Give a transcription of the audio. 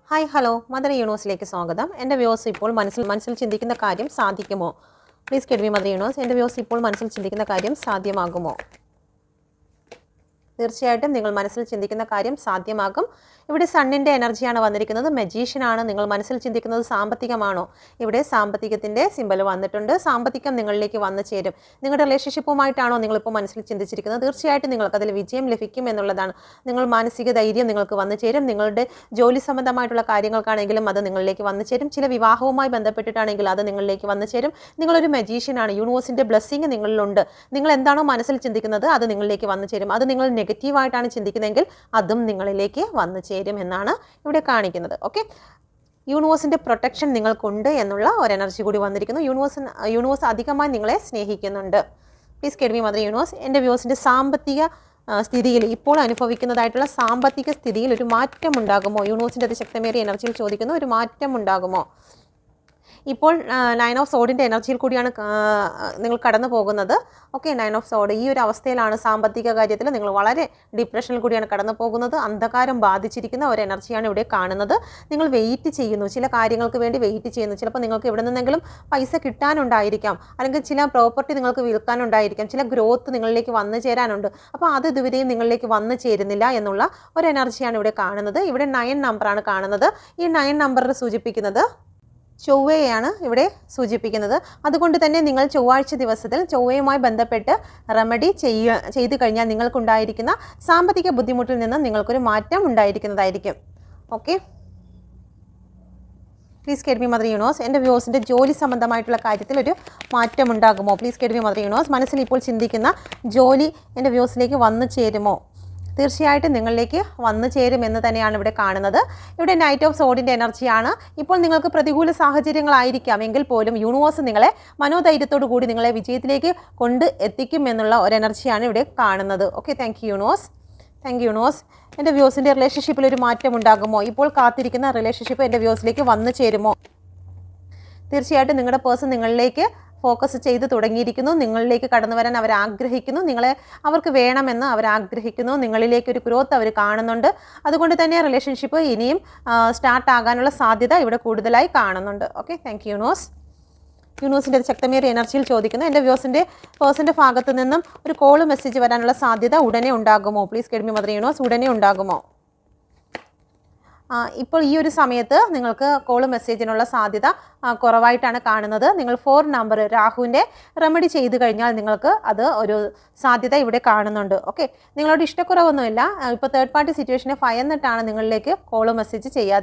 Hi hello mother യൂണിവേഴ്സിലേക്ക് സ്വാഗതം. എൻ്റെ views ഇപ്പോൾ മനസ്സിൽ ചിന്തിക്കുന്ന കാര്യം സാധിക്കുമോ? Please get me mother universe. എൻ്റെ വ്യൂസ് ഇപ്പോൾ മനസ്സിൽ ചിന്തിക്കുന്ന കാര്യം സാധ്യമാകുമോ? തീർച്ചയായിട്ടും നിങ്ങൾ മനസ്സിൽ ചിന്തിക്കുന്ന കാര്യം സാധ്യമാകും. ഇവിടെ സണ്ണിൻ്റെ എനർജിയാണ് വന്നിരിക്കുന്നത്. മജീഷ്യനാണ്. നിങ്ങൾ മനസ്സിൽ ചിന്തിക്കുന്നത് സാമ്പത്തികമാണോ? ഇവിടെ സാമ്പത്തികത്തിൻ്റെ സിമ്പൽ വന്നിട്ടുണ്ട്. സാമ്പത്തികം നിങ്ങളിലേക്ക് വന്നു ചേരും. നിങ്ങളുടെ റിലേഷൻഷിപ്പുമായിട്ടാണോ നിങ്ങളിപ്പോൾ മനസ്സിൽ ചിന്തിച്ചിരിക്കുന്നത്? തീർച്ചയായിട്ടും നിങ്ങൾക്ക് അതിൽ വിജയം ലഭിക്കും എന്നുള്ളതാണ്. നിങ്ങൾ മാനസിക ധൈര്യം നിങ്ങൾക്ക് വന്നു ചേരും. നിങ്ങളുടെ ജോലി സംബന്ധമായിട്ടുള്ള കാര്യങ്ങൾക്കാണെങ്കിലും അത് നിങ്ങളിലേക്ക് വന്നു ചേരും. ചില വിവാഹവുമായി ബന്ധപ്പെട്ടിട്ടാണെങ്കിൽ അത് നിങ്ങളിലേക്ക് വന്നു ചേരും. നിങ്ങളൊരു മജീഷ്യനാണ്. യൂണിവേഴ്സിൻ്റെ ബ്ലെസ്സിങ് നിങ്ങളിലുണ്ട്. നിങ്ങൾ എന്താണോ മനസ്സിൽ ചിന്തിക്കുന്നത് അത് നിങ്ങളിലേക്ക് വന്നു ചേരും. അത് നിങ്ങൾ നെഗറ്റീവായിട്ടാണ് ചിന്തിക്കുന്നതെങ്കിൽ അതും നിങ്ങളിലേക്ക് വന്നു ചേരും എന്നാണ് ഇവിടെ കാണിക്കുന്നത്. ഓക്കെ, യൂണിവേഴ്സിൻ്റെ പ്രൊട്ടക്ഷൻ നിങ്ങൾക്കുണ്ട് എന്നുള്ള ഒരു എനർജി കൂടി വന്നിരിക്കുന്നു. യൂണിവേഴ്സ് അധികമായി നിങ്ങളെ സ്നേഹിക്കുന്നുണ്ട്. Please get me mother universe. എൻ്റെ വ്യൂസിൻ്റെ സാമ്പത്തിക സ്ഥിതിയിൽ ഇപ്പോൾ അനുഭവിക്കുന്നതായിട്ടുള്ള സാമ്പത്തിക സ്ഥിതിയിൽ ഒരു മാറ്റം ഉണ്ടാകുമോ? യൂണിവേഴ്സിൻ്റെ അതിശക്തമേറിയ എനർജിയിൽ ചോദിക്കുന്നു, ഒരു മാറ്റം ഉണ്ടാകുമോ? ഇപ്പോൾ 9 ഓഫ് സോഡിൻ്റെ എനർജിയിൽ കൂടിയാണ് നിങ്ങൾ കടന്നു പോകുന്നത്. ഓക്കെ, 9 ഓഫ് സോഡ് ഈ ഒരു അവസ്ഥയിലാണ്. സാമ്പത്തിക കാര്യത്തിൽ നിങ്ങൾ വളരെ ഡിപ്രഷനിൽ കൂടിയാണ് കടന്നു പോകുന്നത്. അന്ധകാരം ബാധിച്ചിരിക്കുന്ന ഒരു എനർജിയാണ് ഇവിടെ കാണുന്നത്. നിങ്ങൾ വെയിറ്റ് ചെയ്യുന്നു, ചില കാര്യങ്ങൾക്ക് വേണ്ടി വെയിറ്റ് ചെയ്യുന്നു. ചിലപ്പോൾ നിങ്ങൾക്ക് എവിടെ നിന്നെങ്കിലും പൈസ കിട്ടാനുണ്ടായിരിക്കാം, അല്ലെങ്കിൽ ചില പ്രോപ്പർട്ടി നിങ്ങൾക്ക് വിൽക്കാനുണ്ടായിരിക്കാം, ചില ഗ്രോത്ത് നിങ്ങളിലേക്ക് വന്നു ചേരാനുണ്ട്. അപ്പോൾ അത് ഇതുവരെയും നിങ്ങളിലേക്ക് വന്നു ചേരുന്നില്ല എന്നുള്ള ഒരു എനർജിയാണ് ഇവിടെ കാണുന്നത്. ഇവിടെ 9 നമ്പറാണ് കാണുന്നത്. ഈ 9 നമ്പറിൽ സൂചിപ്പിക്കുന്നത് ചൊവ്വയെയാണ് ഇവിടെ സൂചിപ്പിക്കുന്നത്. അതുകൊണ്ട് തന്നെ നിങ്ങൾ ചൊവ്വാഴ്ച ദിവസത്തിൽ ചൊവ്വയുമായി ബന്ധപ്പെട്ട് റെമഡി ചെയ്തു കഴിഞ്ഞാൽ നിങ്ങൾക്കുണ്ടായിരിക്കുന്ന സാമ്പത്തിക ബുദ്ധിമുട്ടിൽ നിന്ന് നിങ്ങൾക്കൊരു മാറ്റം ഉണ്ടായിരിക്കുന്നതായിരിക്കും. Okay, please get me mother universe. എൻ്റെ വ്യൂസിൻ്റെ ജോലി സംബന്ധമായിട്ടുള്ള കാര്യത്തിൽ ഒരു മാറ്റം ഉണ്ടാകുമോ? Please get me mother universe. മനസ്സിൽ ഇപ്പോൾ ചിന്തിക്കുന്ന ജോലി എൻ്റെ വ്യൂസിലേക്ക് വന്നു ചേരുമോ? തീർച്ചയായിട്ടും നിങ്ങളിലേക്ക് വന്നു ചേരുമെന്ന് തന്നെയാണ് ഇവിടെ കാണുന്നത്. ഇവിടെ നൈറ്റ് ഓഫ് സോഡിൻ്റെ എനർജിയാണ്. ഇപ്പോൾ നിങ്ങൾക്ക് പ്രതികൂല സാഹചര്യങ്ങളായിരിക്കാം എങ്കിൽ പോലും യൂണിവേഴ്സ് നിങ്ങളെ മനോധൈര്യത്തോടു കൂടി നിങ്ങളെ വിജയത്തിലേക്ക് കൊണ്ട് എത്തിക്കും എന്നുള്ള ഒരു എനർജിയാണ് ഇവിടെ കാണുന്നത്. Okay, thank you universe. Thank you universe. എൻ്റെ വ്യൂസിൻ്റെ റിലേഷൻഷിപ്പിൽ ഒരു മാറ്റം ഉണ്ടാകുമോ? ഇപ്പോൾ കാത്തിരിക്കുന്ന റിലേഷൻഷിപ്പ് എൻ്റെ വ്യൂസിലേക്ക് വന്നു ചേരുമോ? തീർച്ചയായിട്ടും നിങ്ങളുടെ പേഴ്സൺ നിങ്ങളിലേക്ക് ഫോക്കസ് ചെയ്ത് തുടങ്ങിയിരിക്കുന്നു. നിങ്ങളിലേക്ക് കടന്നു വരാൻ അവർ ആഗ്രഹിക്കുന്നു. നിങ്ങളെ അവർക്ക് വേണമെന്ന് അവർ ആഗ്രഹിക്കുന്നു. നിങ്ങളിലേക്ക് ഒരു ഗ്രോത്ത് അവർ കാണുന്നുണ്ട്. അതുകൊണ്ട് തന്നെ റിലേഷൻഷിപ്പ് ഇനിയും സ്റ്റാർട്ട് ആകാനുള്ള സാധ്യത ഇവിടെ കൂടുതലായി കാണുന്നുണ്ട്. Okay, thank you universe. യൂണിവേഴ്സിൻ്റെ ശക്തമേറിയ എനർജിയിൽ ചോദിക്കുന്നു, എൻ്റെ വ്യൂസിൻ്റെ പേഴ്സൻ്റെ ഭാഗത്തു നിന്നും ഒരു കോൾ മെസ്സേജ് വരാനുള്ള സാധ്യത ഉടനെ ഉണ്ടാകുമോ? Please get me mother universe. ഉടനെ ഉണ്ടാകുമോ? ഇപ്പോൾ ഈ ഒരു സമയത്ത് നിങ്ങൾക്ക് കോൾ മെസ്സേജിനുള്ള സാധ്യത കുറവായിട്ടാണ് കാണുന്നത്. നിങ്ങൾ 4 നമ്പർ രാഹുവിൻ്റെ റെമഡി ചെയ്ത് കഴിഞ്ഞാൽ നിങ്ങൾക്ക് അത് ഒരു സാധ്യത ഇവിടെ കാണുന്നുണ്ട്. ഓക്കെ, നിങ്ങളോട് ഇഷ്ടക്കുറവൊന്നുമില്ല. ഇപ്പോൾ തേർഡ് പാർട്ടി സിറ്റുവേഷനെ ഭയന്നിട്ടാണ് നിങ്ങളിലേക്ക് കോൾ മെസ്സേജ് ചെയ്യാതിരിക്കുന്നത്.